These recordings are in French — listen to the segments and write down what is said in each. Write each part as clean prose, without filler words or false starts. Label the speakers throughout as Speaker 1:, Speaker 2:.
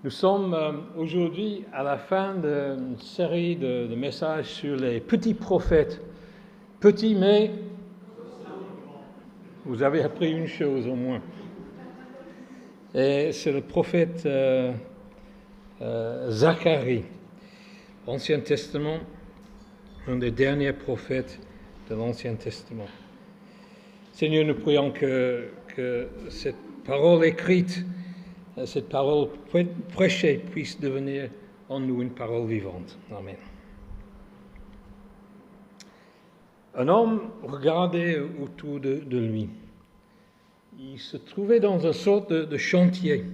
Speaker 1: Nous sommes aujourd'hui à la fin d'une série de messages sur les petits prophètes. Petits, mais vous avez appris une chose au moins. Et c'est le prophète Zacharie, Ancien Testament, un des derniers prophètes de l'Ancien Testament. Seigneur, nous prions que cette parole écrite, cette parole prêchée puisse devenir en nous une parole vivante. Amen. Un homme regardait autour de lui. Il se trouvait dans une sorte de chantier.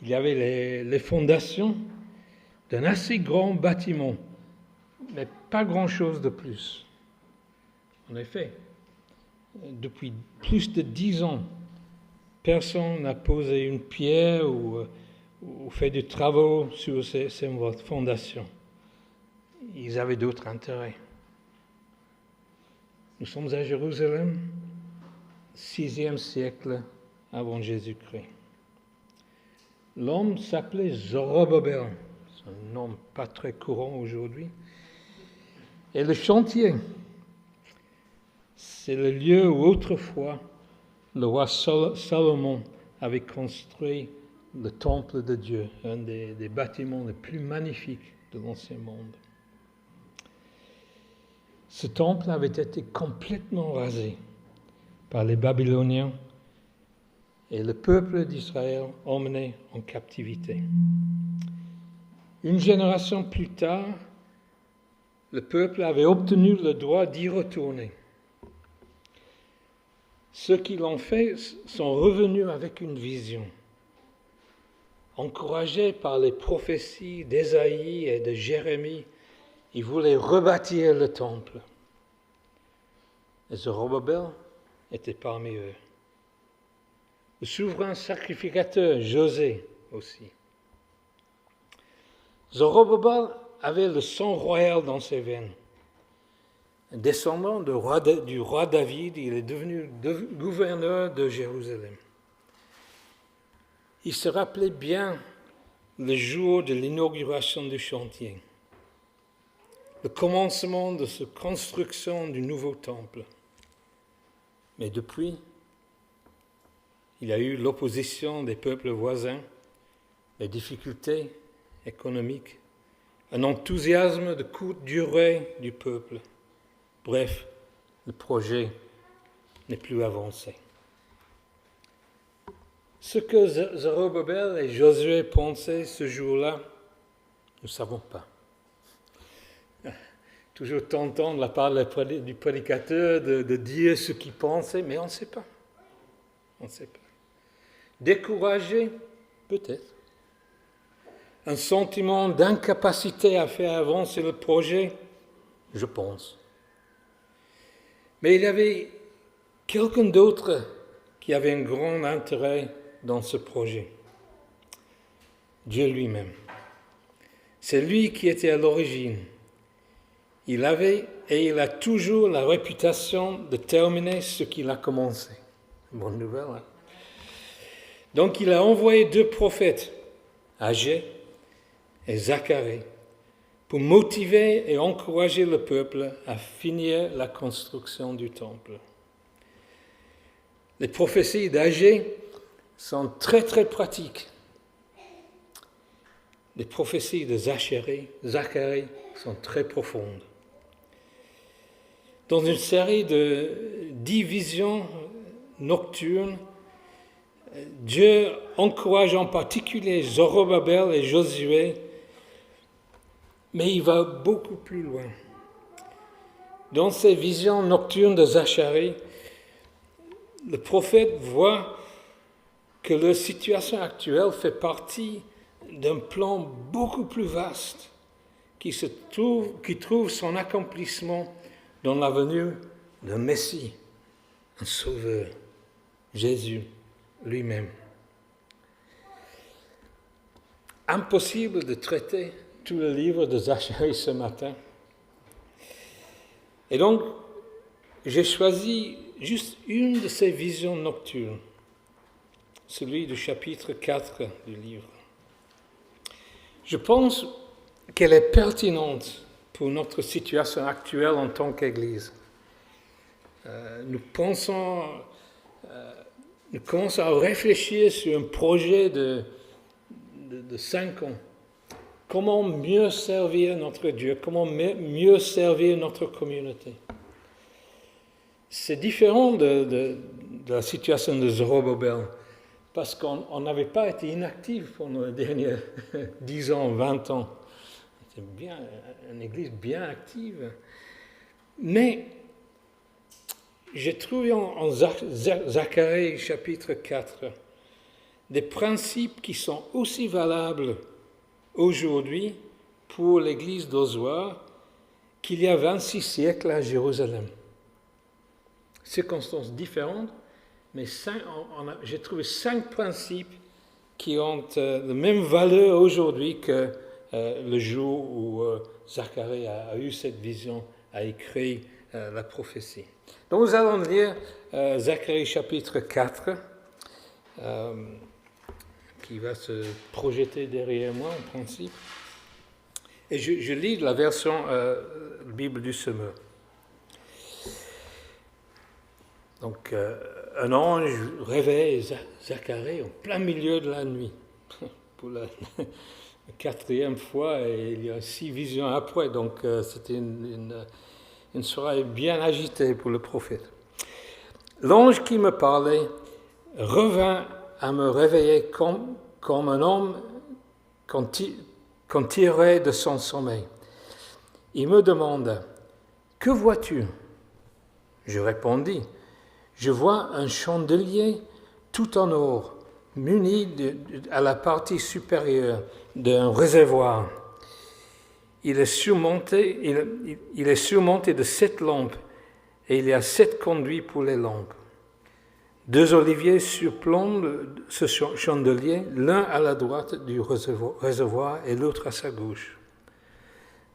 Speaker 1: Il y avait les fondations d'un assez grand bâtiment, mais pas grand-chose de plus. En effet, depuis plus de 10 ans, personne n'a posé une pierre ou fait des travaux sur ces fondations. Ils avaient d'autres intérêts. Nous sommes à Jérusalem, 6e siècle avant Jésus-Christ. L'homme s'appelait Zorobabel, c'est un nom pas très courant aujourd'hui. Et le chantier, c'est le lieu où autrefois le roi Salomon avait construit le temple de Dieu, un des bâtiments les plus magnifiques de l'Ancien monde. Ce temple avait été complètement rasé par les Babyloniens et le peuple d'Israël emmené en captivité. Une génération plus tard, le peuple avait obtenu le droit d'y retourner. Ceux qui l'ont fait sont revenus avec une vision. Encouragés par les prophéties d'Ésaïe et de Jérémie, ils voulaient rebâtir le temple. Et Zorobabel était parmi eux. Le souverain sacrificateur José aussi. Zorobabel avait le sang royal dans ses veines. Descendant du roi David, il est devenu gouverneur de Jérusalem. Il se rappelait bien le jour de l'inauguration du chantier, le commencement de cette construction du nouveau temple. Mais depuis, il y a eu l'opposition des peuples voisins, les difficultés économiques, un enthousiasme de courte durée du peuple. Bref, le projet n'est plus avancé. Ce que Zorobabel et Josué pensaient ce jour-là, nous ne savons pas. Toujours tentant de la part du prédicateur de dire ce qu'il pensait, mais on ne sait pas. On ne sait pas. Découragé, peut-être. Un sentiment d'incapacité à faire avancer le projet, je pense. Mais il y avait quelqu'un d'autre qui avait un grand intérêt dans ce projet. Dieu lui-même. C'est lui qui était à l'origine. Il avait et il a toujours la réputation de terminer ce qu'il a commencé. Bonne nouvelle, hein? Donc il a envoyé 2 prophètes, Agé et Zacharie, pour motiver et encourager le peuple à finir la construction du temple. Les prophéties d'Agé sont très très pratiques. Les prophéties de Zacharie sont très profondes. Dans une série de 10 visions nocturnes, Dieu encourage en particulier Zorobabel et Josué, mais il va beaucoup plus loin. Dans ces visions nocturnes de Zacharie, le prophète voit que la situation actuelle fait partie d'un plan beaucoup plus vaste qui trouve son accomplissement dans la venue d'un Messie, un sauveur, Jésus lui-même. Impossible de traiter tout le livre de Zacharie ce matin. Et donc, j'ai choisi juste une de ces visions nocturnes, celui du chapitre 4 du livre. Je pense qu'elle est pertinente pour notre situation actuelle en tant qu'Église. Nous commençons à réfléchir sur un projet de 5 ans. Comment mieux servir notre Dieu? Comment mieux servir notre communauté? C'est différent de la situation de Zorobabel, parce qu'on n'avait pas été inactif pendant les derniers 10 ans, 20 ans. C'est bien, une église bien active. Mais j'ai trouvé en Zacharie chapitre 4 des principes qui sont aussi valables aujourd'hui pour l'église d'Ozoir qu'il y a 26 siècles à Jérusalem. Circonstances différentes, mais j'ai trouvé 5 principes qui ont la même valeur aujourd'hui que le jour où Zacharie a eu cette vision, a écrit la prophétie. Donc nous allons lire Zacharie chapitre 4, qui va se projeter derrière moi en principe. Et je lis la version Bible du Semeur. Donc, un ange réveille Zacharie en plein milieu de la nuit. Pour la 4e fois, et il y a 6 visions après. Donc, c'était une soirée bien agitée pour le prophète. L'ange qui me parlait revint à me réveiller comme un homme qu'on tirait de son sommeil. Il me demanda, « Que vois-tu » Je répondis, « Je vois un chandelier tout en or, muni à la partie supérieure d'un réservoir. Il est surmonté de 7 lampes, et il y a 7 conduits pour les lampes. 2 oliviers surplombent ce chandelier, l'un à la droite du réservoir et l'autre à sa gauche. »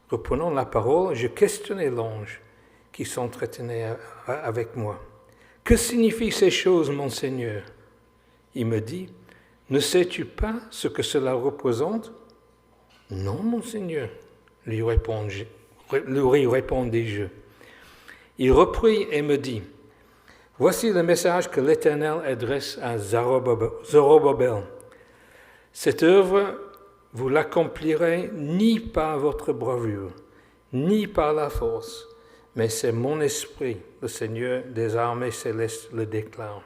Speaker 1: Reprenant la parole, je questionnai l'ange qui s'entretenait avec moi. « Que signifient ces choses, mon Seigneur ?» Il me dit, « Ne sais-tu pas ce que cela représente ?»« Non, mon Seigneur, lui répondis-je. Il reprit et me dit, « Voici le message que l'Éternel adresse à Zorobabel. Cette œuvre, vous l'accomplirez ni par votre bravure, ni par la force, mais c'est mon esprit, le Seigneur des armées célestes le déclare.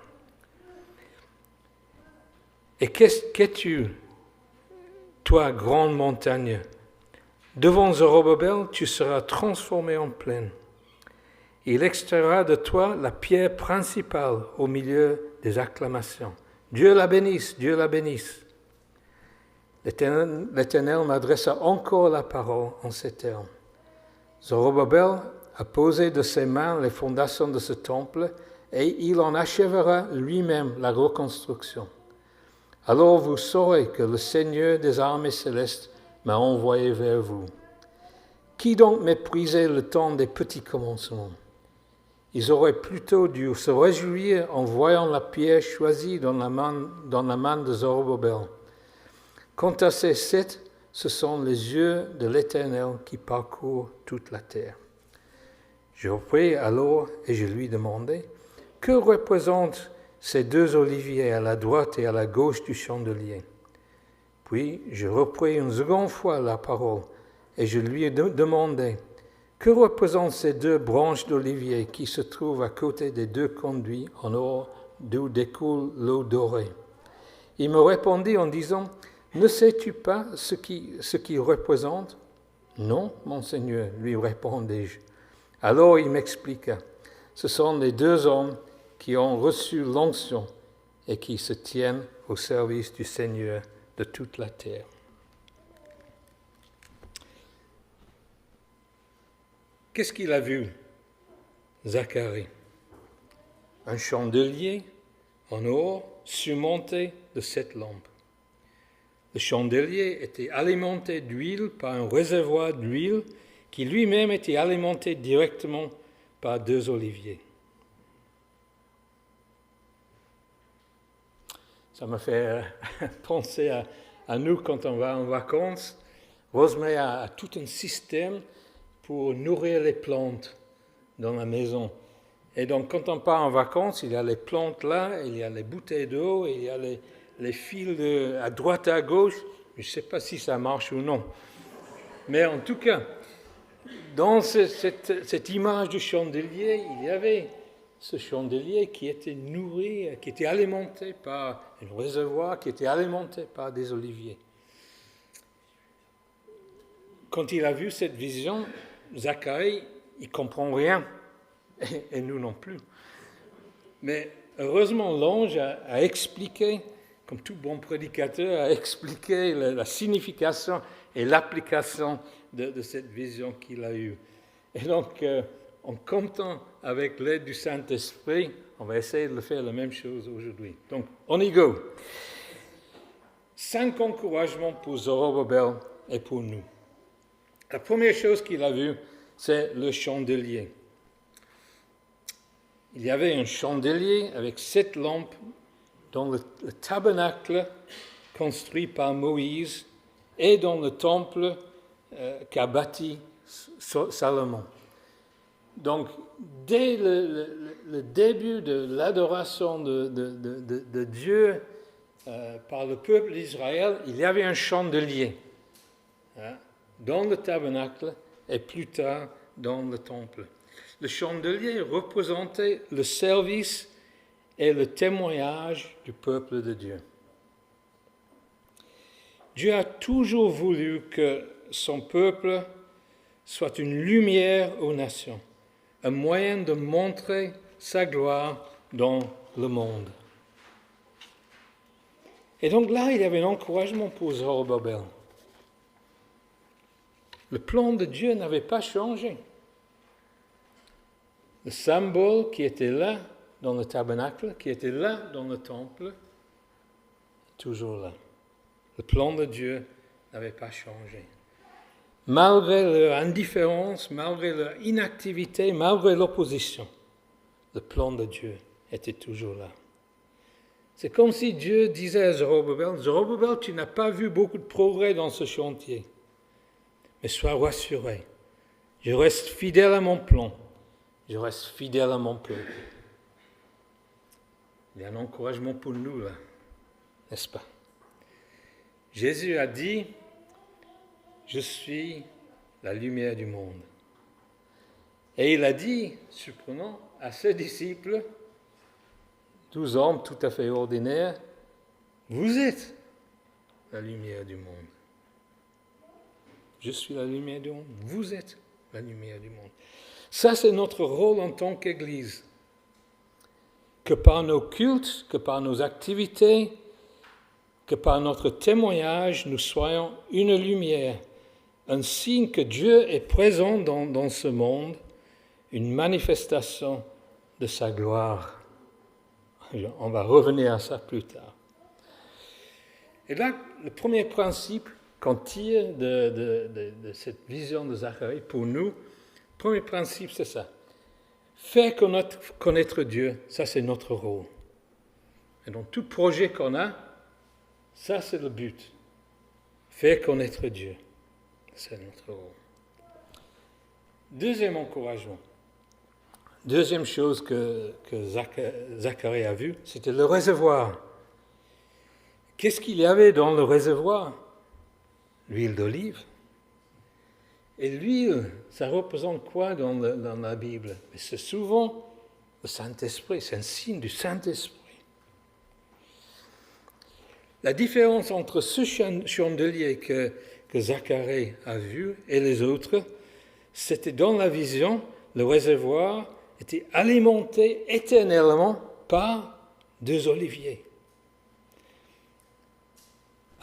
Speaker 1: Et qu'es-tu, toi, grande montagne? Devant Zorobabel, tu seras transformé en plaine. Il extraira de toi la pierre principale au milieu des acclamations. Dieu la bénisse, Dieu la bénisse. » L'Éternel m'adressa encore la parole en ces termes. Zorobabel a posé de ses mains les fondations de ce temple et il en achèvera lui-même la reconstruction. Alors vous saurez que le Seigneur des armées célestes m'a envoyé vers vous. Qui donc méprisait le temps des petits commencements? Ils auraient plutôt dû se réjouir en voyant la pierre choisie dans la main de Zorobabel. Quant à ces 7, ce sont les yeux de l'Éternel qui parcourent toute la terre. Je repris alors et je lui demandai, « Que représentent ces 2 oliviers à la droite et à la gauche du chandelier ?» Puis je repris une seconde fois la parole et je lui demandai, « Que représentent ces 2 branches d'olivier qui se trouvent à côté des 2 conduits en or d'où découle l'eau dorée ?» Il me répondit en disant, « Ne sais-tu pas ce qu'ils représentent ?»« Non, mon Seigneur, lui répondis-je. » Alors il m'expliqua, « Ce sont les 2 hommes qui ont reçu l'onction et qui se tiennent au service du Seigneur de toute la terre. » Qu'est-ce qu'il a vu, Zacharie? Un chandelier en or surmonté de 7 lampes. Le chandelier était alimenté d'huile par un réservoir d'huile qui lui-même était alimenté directement par 2 oliviers. Ça m'a fait penser à nous quand on va en vacances Rosemary a tout un système pour nourrir les plantes dans la maison. Et donc, quand on part en vacances, il y a les plantes là, il y a les bouteilles d'eau, il y a les fils à droite, à gauche. Je ne sais pas si ça marche ou non. Mais en tout cas, dans cette image du chandelier, il y avait ce chandelier qui était nourri, qui était alimenté par un réservoir, qui était alimenté par des oliviers. Quand il a vu cette vision, Zacharie, il ne comprend rien, et nous non plus. Mais heureusement, l'ange a expliqué, comme tout bon prédicateur, a expliqué la signification et l'application de cette vision qu'il a eue. Et donc, en comptant avec l'aide du Saint-Esprit, on va essayer de faire la même chose aujourd'hui. Donc, on y go. 5 encouragements pour Zorobabel et pour nous. La première chose qu'il a vue, c'est le chandelier. Il y avait un chandelier avec 7 lampes dans le tabernacle construit par Moïse et dans le temple qu'a bâti Salomon. Donc, dès le début de l'adoration de Dieu par le peuple d'Israël, il y avait un chandelier dans le tabernacle et plus tard dans le temple. Le chandelier représentait le service et le témoignage du peuple de Dieu. Dieu a toujours voulu que son peuple soit une lumière aux nations, un moyen de montrer sa gloire dans le monde. Et donc là, il y avait un encouragement pour Zorobabel. Le plan de Dieu n'avait pas changé. Le symbole qui était là dans le tabernacle, qui était là dans le temple, est toujours là. Le plan de Dieu n'avait pas changé. Malgré leur indifférence, malgré leur inactivité, malgré l'opposition, le plan de Dieu était toujours là. C'est comme si Dieu disait à Zorobabel, Zorobabel, tu n'as pas vu beaucoup de progrès dans ce chantier, mais sois rassuré, je reste fidèle à mon plan, je reste fidèle à mon peuple. Il y a un encouragement pour nous là, n'est-ce pas? Jésus a dit, je suis la lumière du monde. Et il a dit, surprenant, à ses disciples, 12 hommes tout à fait ordinaires, vous êtes la lumière du monde. Je suis la lumière du monde, vous êtes la lumière du monde. Ça, c'est notre rôle en tant qu'Église. Que par nos cultes, que par nos activités, que par notre témoignage, nous soyons une lumière, un signe que Dieu est présent dans ce monde, une manifestation de sa gloire. On va revenir à ça plus tard. Et là, le premier principe qu'on tire de cette vision de Zacharie pour nous, le premier principe, c'est ça. Faire connaître Dieu, ça c'est notre rôle. Et dans tout projet qu'on a, ça c'est le but. Faire connaître Dieu, c'est notre rôle. Deuxième encouragement. Deuxième chose que Zacharie a vue, c'était le réservoir. Qu'est-ce qu'il y avait dans le réservoir? L'huile d'olive. Et l'huile, ça représente quoi dans la Bible? C'est souvent le Saint-Esprit, c'est un signe du Saint-Esprit. La différence entre ce chandelier que Zacharie a vu et les autres, c'était dans la vision, le réservoir était alimenté éternellement par 2 oliviers.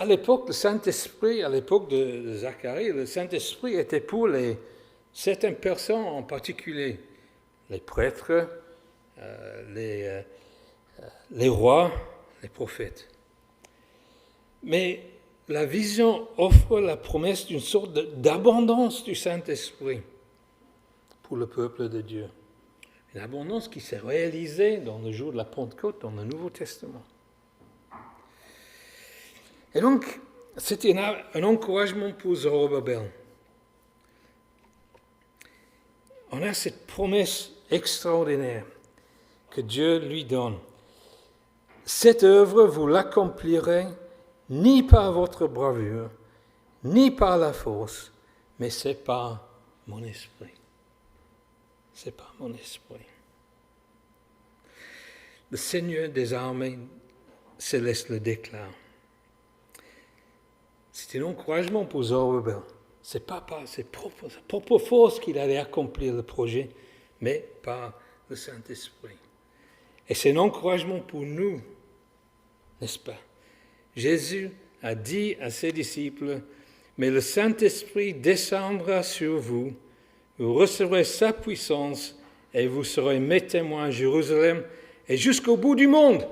Speaker 1: À l'époque, le Saint-Esprit, à l'époque de Zacharie, le Saint-Esprit était pour certaines personnes en particulier, les prêtres, les rois, les prophètes. Mais la vision offre la promesse d'une sorte d'abondance du Saint-Esprit pour le peuple de Dieu. Une abondance qui s'est réalisée dans le jour de la Pentecôte, dans le Nouveau Testament. Et donc, c'était un encouragement pour Zorobabel. On a cette promesse extraordinaire que Dieu lui donne. Cette œuvre, vous l'accomplirez ni par votre bravure, ni par la force, mais c'est par mon esprit. C'est par mon esprit. Le Seigneur des armées célestes le déclare. C'est un encouragement pour Zorobabel. Ce n'est pas par sa propre force qu'il allait accomplir le projet, mais par le Saint-Esprit. Et c'est un encouragement pour nous, n'est-ce pas? Jésus a dit à ses disciples, « Mais le Saint-Esprit descendra sur vous, vous recevrez sa puissance et vous serez mes témoins à Jérusalem et jusqu'au bout du monde,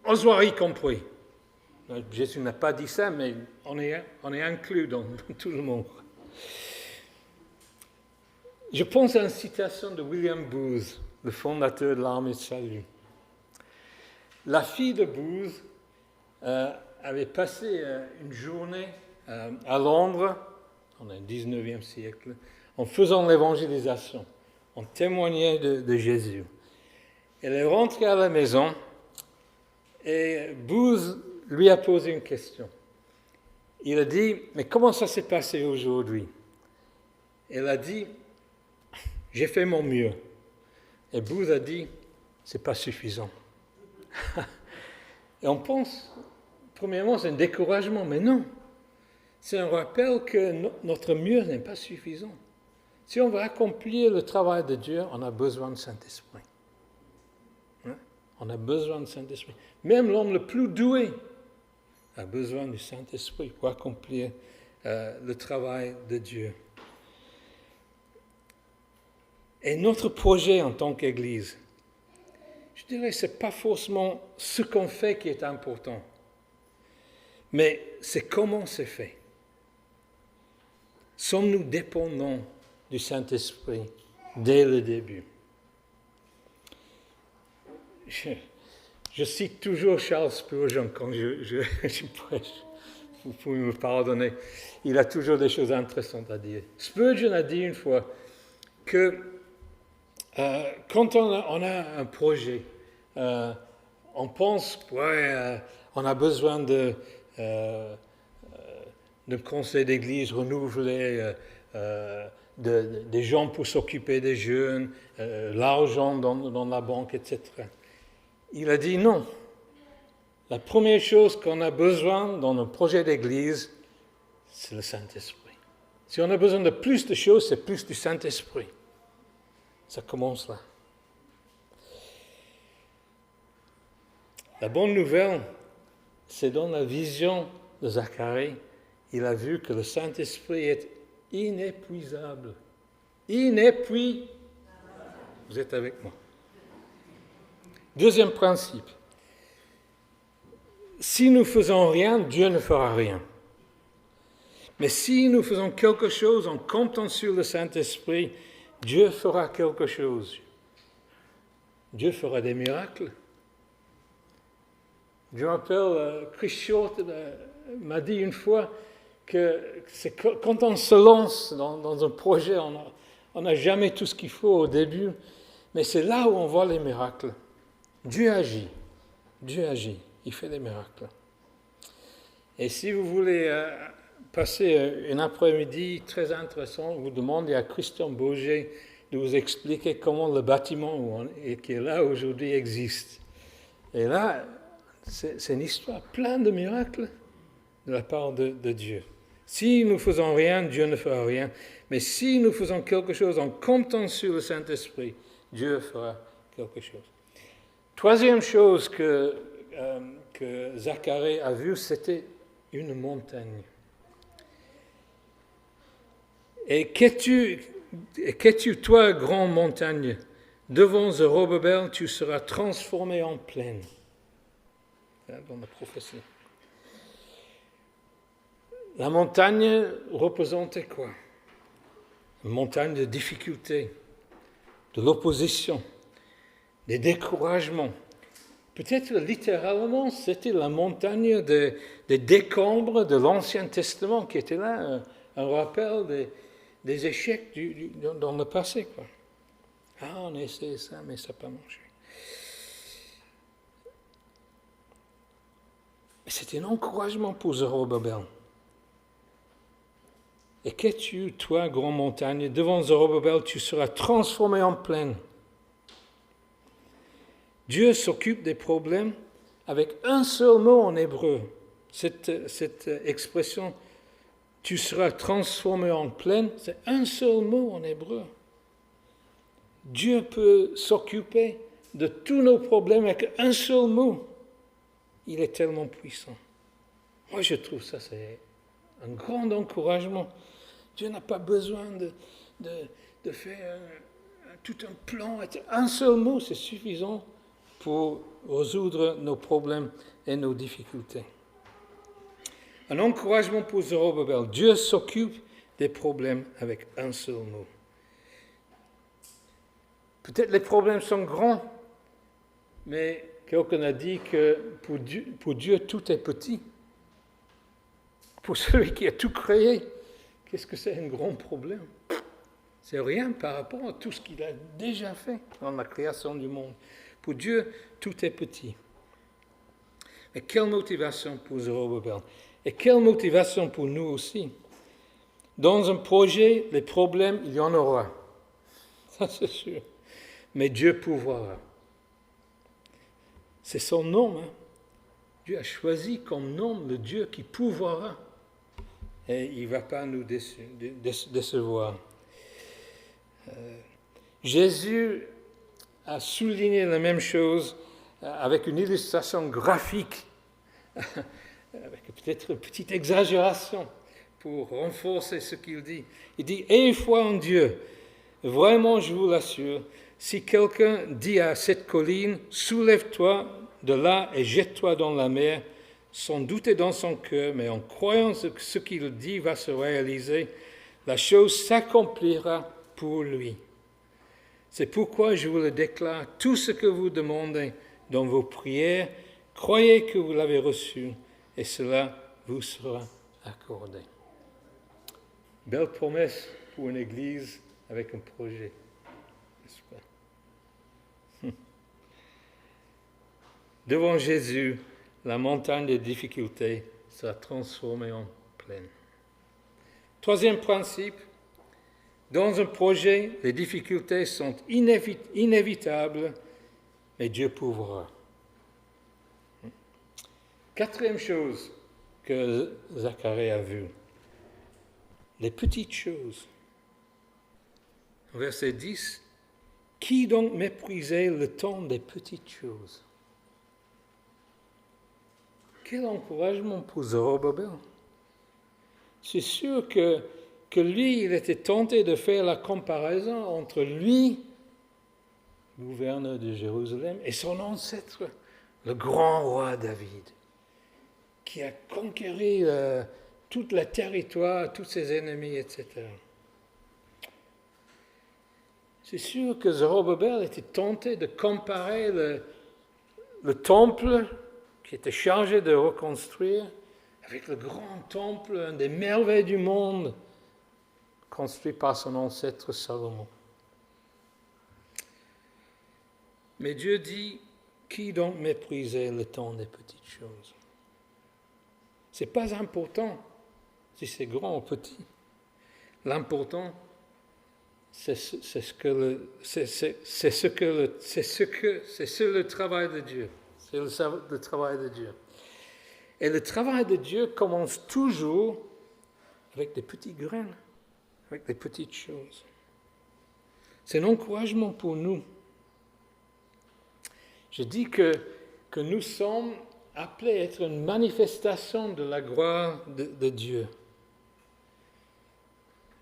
Speaker 1: Osoir y compris. » Jésus n'a pas dit ça, mais on est inclus dans tout le monde. Je pense à une citation de William Booth, le fondateur de l'Armée de Salut. La fille de Booth avait passé une journée à Londres, dans le 19e siècle, en faisant l'évangélisation, en témoignant de Jésus. Elle est rentrée à la maison et Booth lui a posé une question. Il a dit, mais comment ça s'est passé aujourd'hui? Elle a dit, j'ai fait mon mieux. Et Booth a dit, c'est pas suffisant. Et on pense, premièrement, c'est un découragement, mais non. C'est un rappel que notre mieux n'est pas suffisant. Si on veut accomplir le travail de Dieu, on a besoin du Saint-Esprit. Hein? On a besoin du Saint-Esprit. Même l'homme le plus doué a besoin du Saint-Esprit pour accomplir le travail de Dieu. Et notre projet en tant qu'Église, je dirais que ce n'est pas forcément ce qu'on fait qui est important, mais c'est comment c'est fait. Sommes-nous dépendants du Saint-Esprit dès le début? Je cite toujours Charles Spurgeon quand je prêche. Vous pouvez me pardonner. Il a toujours des choses intéressantes à dire. Spurgeon a dit une fois que quand on a un projet, on pense, on a besoin de conseil d'église renouvelé, des gens pour s'occuper des jeunes, l'argent dans la banque, etc. Il a dit non. La première chose qu'on a besoin dans un projet d'église, c'est le Saint-Esprit. Si on a besoin de plus de choses, c'est plus du Saint-Esprit. Ça commence là. La bonne nouvelle, c'est dans la vision de Zacharie, il a vu que le Saint-Esprit est inépuisable. Inépuisable. Vous êtes avec moi. Deuxième principe. Si nous faisons rien, Dieu ne fera rien. Mais si nous faisons quelque chose en comptant sur le Saint-Esprit, Dieu fera quelque chose. Dieu fera des miracles. Je me rappelle, Chris Short m'a dit une fois que c'est quand on se lance dans un projet, on n'a jamais tout ce qu'il faut au début, mais c'est là où on voit les miracles. Dieu agit. Dieu agit. Il fait des miracles. Et si vous voulez passer un après-midi très intéressant, vous demandez à Christian Bourget de vous expliquer comment le bâtiment qui est là aujourd'hui existe. Et là, c'est une histoire pleine de miracles de la part de Dieu. Si nous ne faisons rien, Dieu ne fera rien. Mais si nous faisons quelque chose en comptant sur le Saint-Esprit, Dieu fera quelque chose. Troisième chose que Zacharie a vue, c'était une montagne. Et qu'es-tu, toi, grande montagne? Devant Zorobabel, tu seras transformé en plaine. Dans la prophétie. La montagne représentait quoi? Une montagne de difficultés, de l'opposition, des découragements, Peut-être littéralement, c'était la montagne des décombres de l'Ancien Testament qui était là, un rappel des échecs dans le passé, quoi. Ah, on a essayé ça, mais ça n'a pas marché. C'est un encouragement pour Zorobabel. Et qu'es-tu, toi, grande montagne, devant Zorobabel, tu seras transformé en plaine. Dieu s'occupe des problèmes avec un seul mot en hébreu. Cette expression, tu seras transformé en plaine, c'est un seul mot en hébreu. Dieu peut s'occuper de tous nos problèmes avec un seul mot. Il est tellement puissant. Moi, je trouve ça, c'est un grand encouragement. Dieu n'a pas besoin de faire tout un plan. Un seul mot, c'est suffisant pour résoudre nos problèmes et nos difficultés. Un encouragement pour Zorobabel. Dieu s'occupe des problèmes avec un seul mot. Peut-être les problèmes sont grands, mais quelqu'un a dit que pour Dieu, tout est petit. Pour celui qui a tout créé, qu'est-ce que c'est un grand problème? C'est rien par rapport à tout ce qu'il a déjà fait dans la création du monde. Pour Dieu, tout est petit. Mais quelle motivation pour Zorobabel? Et quelle motivation pour nous aussi? Dans un projet, les problèmes, il y en aura. Ça, c'est sûr. Mais Dieu pourvoira. C'est son nom. Hein? Dieu a choisi comme nom le Dieu qui pourvoira. Et il ne va pas nous décevoir. Jésus a souligné la même chose avec une illustration graphique, avec peut-être une petite exagération pour renforcer ce qu'il dit. Il dit « Aie foi en Dieu, vraiment je vous l'assure, si quelqu'un dit à cette colline « Soulève-toi de là et jette-toi dans la mer », sans douter dans son cœur, mais en croyant que ce qu'il dit va se réaliser, la chose s'accomplira pour lui. C'est pourquoi je vous le déclare, tout ce que vous demandez dans vos prières, croyez que vous l'avez reçu et cela vous sera accordé. Belle promesse pour une église avec un projet, n'est-ce pas? Devant Jésus, la montagne des difficultés sera transformée en plaine. Troisième principe, dans un projet, les difficultés sont inévitables, mais Dieu pourvoira. Quatrième chose que Zacharie a vue, les petites choses. Verset 10, « Qui donc méprisait le temps des petites choses ?» Quel encouragement pour Zorobabel. C'est sûr que lui, il était tenté de faire la comparaison entre lui, gouverneur de Jérusalem, et son ancêtre, le grand roi David, qui a conquéri tout le territoire, tous ses ennemis, etc. C'est sûr que Zorobabel était tenté de comparer le temple qui était chargé de reconstruire avec le grand temple, un des merveilles du monde, construit par son ancêtre Salomon. Mais Dieu dit, qui donc méprisait le temps des petites choses? Ce n'est pas important si c'est grand ou petit. L'important, c'est le travail de Dieu. C'est le travail de Dieu. Et le travail de Dieu commence toujours avec des petites graines, avec des petites choses. C'est un encouragement pour nous. Je dis que nous sommes appelés à être une manifestation de la gloire de Dieu.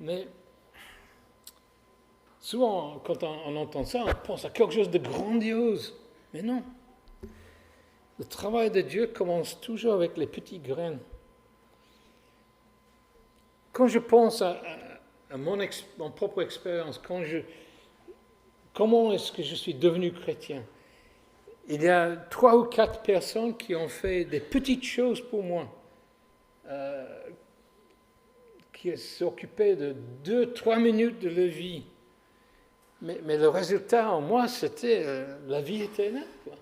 Speaker 1: Mais souvent, quand on entend ça, on pense à quelque chose de grandiose. Mais non. Le travail de Dieu commence toujours avec les petites graines. Quand je pense à mon propre expérience, comment est-ce que je suis devenu chrétien? il y a 3 ou 4 personnes qui ont fait des petites choses pour moi, qui s'occupaient de 2-3 minutes de leur vie. Mais le résultat en moi, c'était la vie éternelle, quoi.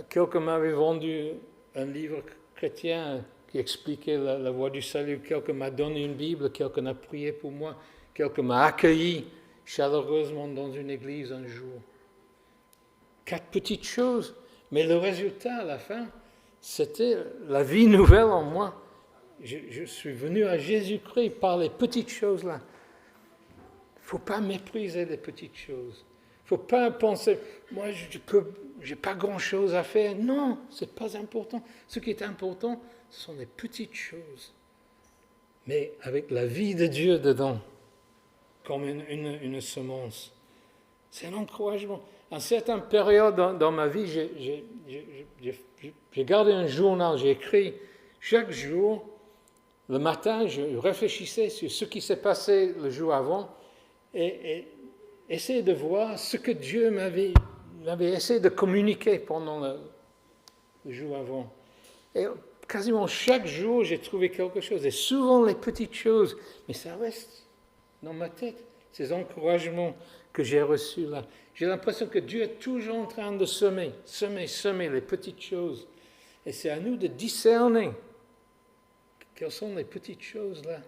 Speaker 1: Quelqu'un m'avait vendu un livre chrétien qui expliquait la voie du salut. Quelqu'un m'a donné une Bible, quelqu'un a prié pour moi, quelqu'un m'a accueilli chaleureusement dans une église un jour. 4 petites choses, mais le résultat à la fin, c'était la vie nouvelle en moi. Je suis venu à Jésus-Christ par les petites choses-là. Il ne faut pas mépriser les petites choses. Il ne faut pas penser, moi je n'ai pas grand-chose à faire. Non, ce n'est pas important. Ce qui est important, ce sont les petites choses. Mais avec la vie de Dieu dedans, comme une semence. C'est un encouragement. À certaines périodes dans ma vie, j'ai gardé un journal, j'ai écrit chaque jour, le matin, je réfléchissais sur ce qui s'est passé le jour avant et essayais de voir ce que Dieu m'avait essayé de communiquer pendant le jour avant. Et quasiment chaque jour, j'ai trouvé quelque chose. Et souvent les petites choses, mais ça reste dans ma tête, ces encouragements que j'ai reçus là. J'ai l'impression que Dieu est toujours en train de semer les petites choses. Et c'est à nous de discerner quelles sont les petites choses là.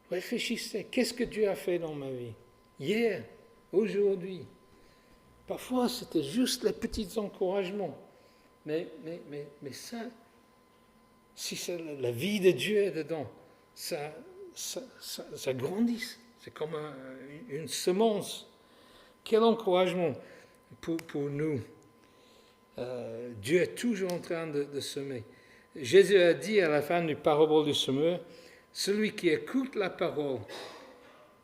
Speaker 1: Réfléchissez, qu'est-ce que Dieu a fait dans ma vie? Hier, aujourd'hui. Parfois, c'était juste les petits encouragements. Mais ça, si c'est la vie de Dieu est dedans, ça grandit. C'est comme une semence. Quel encouragement pour nous. Dieu est toujours en train de semer. Jésus a dit à la fin du parabole du semeur, « Celui qui écoute la parole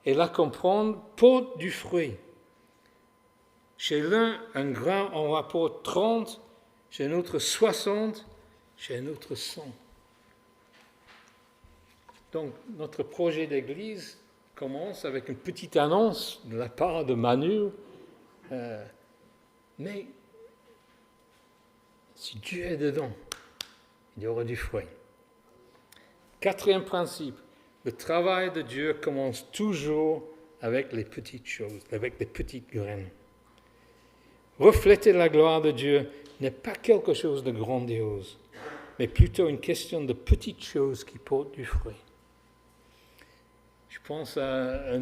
Speaker 1: et la comprend porte du fruit. Chez l'un, un grain en rapporte 30, chez un autre 60, chez un autre 100. » Donc, notre projet d'église commence avec une petite annonce de la part de Manu. Mais si Dieu est dedans, il y aura du fruit. 4e principe, le travail de Dieu commence toujours avec les petites choses, avec les petites graines. Refléter la gloire de Dieu n'est pas quelque chose de grandiose, mais plutôt une question de petites choses qui portent du fruit. Je pense à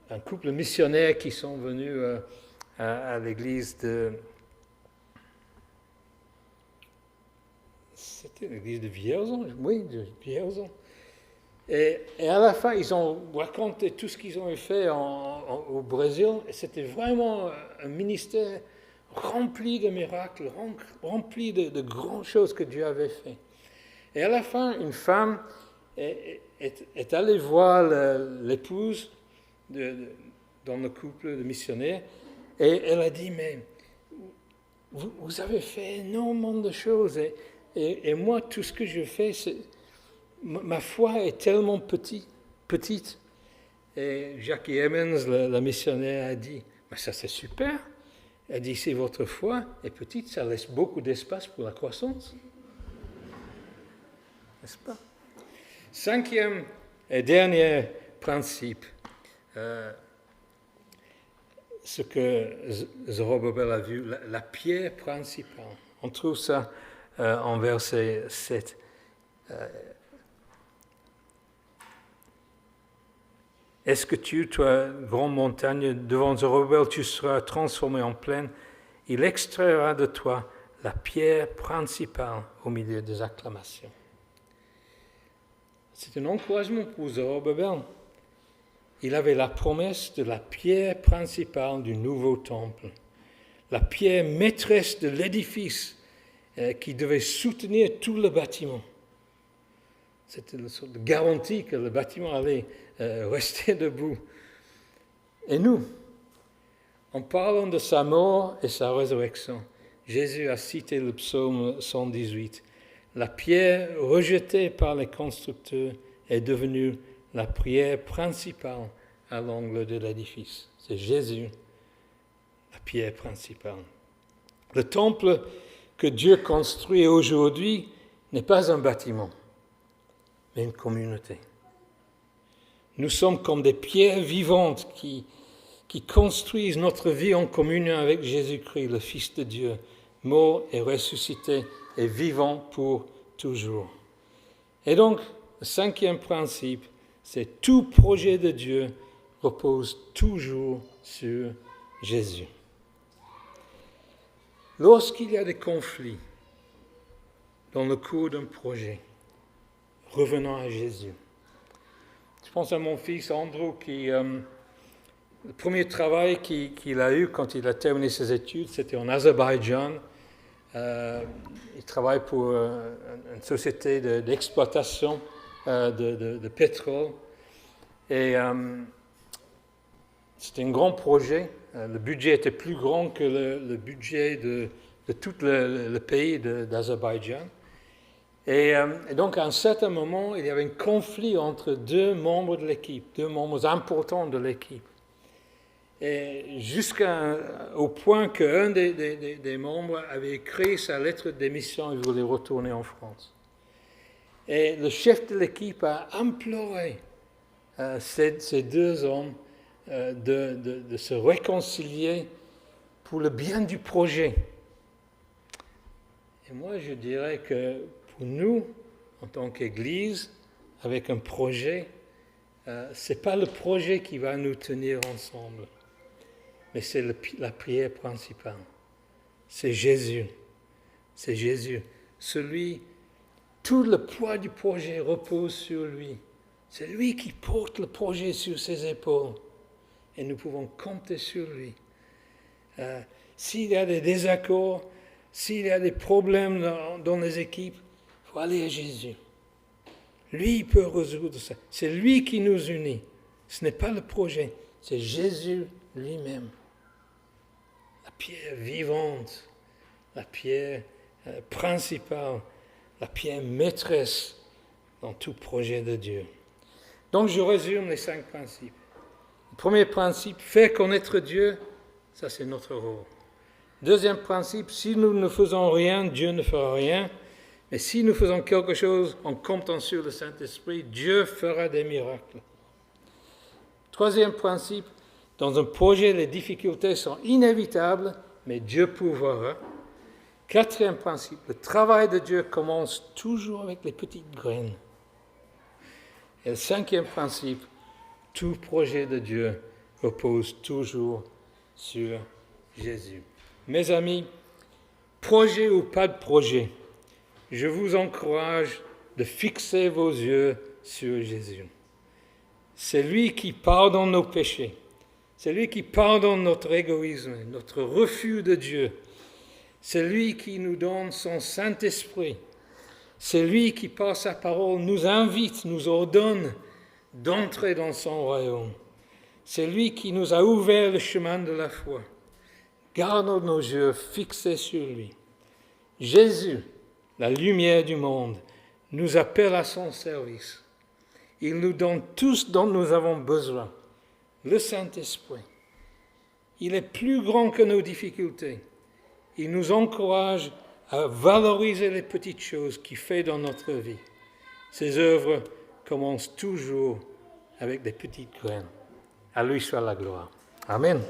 Speaker 1: un couple missionnaire qui sont venus à l'église de... C'était l'église de Vierzon, oui, de Vierzon. Et à la fin, ils ont raconté tout ce qu'ils ont fait au Brésil. Et c'était vraiment un ministère rempli de miracles, rempli de grandes choses que Dieu avait fait. Et à la fin, une femme est allée voir l'épouse dans le couple de missionnaires. Et elle a dit, mais vous avez fait énormément de choses. Et moi, tout ce que je fais, ma foi est tellement petite. Et Jackie Emmons, la missionnaire, a dit, mais ça c'est super. Elle dit, si votre foi est petite, ça laisse beaucoup d'espace pour la croissance. N'est-ce pas? 5e et dernier principe, ce que Zorobabel a vu, la pierre principale. On trouve ça en verset 7. Est-ce que tu, toi, grande montagne, devant Zorobabel, tu seras transformé en plaine? Il extraira de toi la pierre principale au milieu des acclamations. C'est un encouragement pour Zorobabel. Il avait la promesse de la pierre principale du nouveau temple, la pierre maîtresse de l'édifice qui devait soutenir tout le bâtiment. C'était une sorte de garantie que le bâtiment allait rester debout. Et nous, en parlant de sa mort et sa résurrection, Jésus a cité le psaume 118. La pierre rejetée par les constructeurs est devenue la pierre principale à l'angle de l'édifice. C'est Jésus, la pierre principale. Le temple que Dieu construit aujourd'hui n'est pas un bâtiment, mais une communauté. Nous sommes comme des pierres vivantes qui construisent notre vie en communion avec Jésus-Christ, le Fils de Dieu, mort et ressuscité et vivant pour toujours. Et donc, le 5e principe, c'est tout projet de Dieu repose toujours sur Jésus. Lorsqu'il y a des conflits dans le cours d'un projet, revenons à Jésus. Je pense à mon fils Andrew qui, le premier travail qu'il a eu quand il a terminé ses études, c'était en Azerbaïdjan. Il travaille pour une société d'exploitation de pétrole. Et c'était un grand projet. Le budget était plus grand que le budget de tout le pays d'Azerbaïdjan. Et donc, à un certain moment, il y avait un conflit entre deux membres de l'équipe, deux membres importants de l'équipe. Et jusqu'au point qu'un des membres avait écrit sa lettre de démission et voulait retourner en France. Et le chef de l'équipe a imploré ces deux hommes de se réconcilier pour le bien du projet. Et moi, je dirais que pour nous, en tant qu'Église, avec un projet, ce n'est pas le projet qui va nous tenir ensemble, mais c'est la prière principale. C'est Jésus. C'est Jésus. Tout le poids du projet repose sur lui. C'est lui qui porte le projet sur ses épaules. Et nous pouvons compter sur lui. S'il y a des désaccords, s'il y a des problèmes dans les équipes, il faut aller à Jésus. Lui, il peut résoudre ça. C'est lui qui nous unit. Ce n'est pas le projet, c'est Jésus lui-même. La pierre vivante, la pierre principale, la pierre maîtresse dans tout projet de Dieu. Donc je résume les 5 principes. Le premier principe, faire connaître Dieu, ça c'est notre rôle. Deuxième principe, si nous ne faisons rien, Dieu ne fera rien. Mais si nous faisons quelque chose en comptant sur le Saint-Esprit, Dieu fera des miracles. Troisième principe, dans un projet, les difficultés sont inévitables, mais Dieu pourvoira. Quatrième principe, le travail de Dieu commence toujours avec les petites graines. Et le 5e principe, tout projet de Dieu repose toujours sur Jésus. Mes amis, projet ou pas de projet, je vous encourage de fixer vos yeux sur Jésus. C'est lui qui pardonne nos péchés. C'est lui qui pardonne notre égoïsme, notre refus de Dieu. C'est lui qui nous donne son Saint-Esprit. C'est lui qui, par sa parole, nous invite, nous ordonne d'entrer dans son royaume. C'est lui qui nous a ouvert le chemin de la foi. Gardons nos yeux fixés sur lui. Jésus, la lumière du monde, nous appelle à son service. Il nous donne tout ce dont nous avons besoin, le Saint-Esprit. Il est plus grand que nos difficultés. Il nous encourage à valoriser les petites choses qu'il fait dans notre vie. Ses œuvres commencent toujours avec des petites graines. À lui soit la gloire. Amen.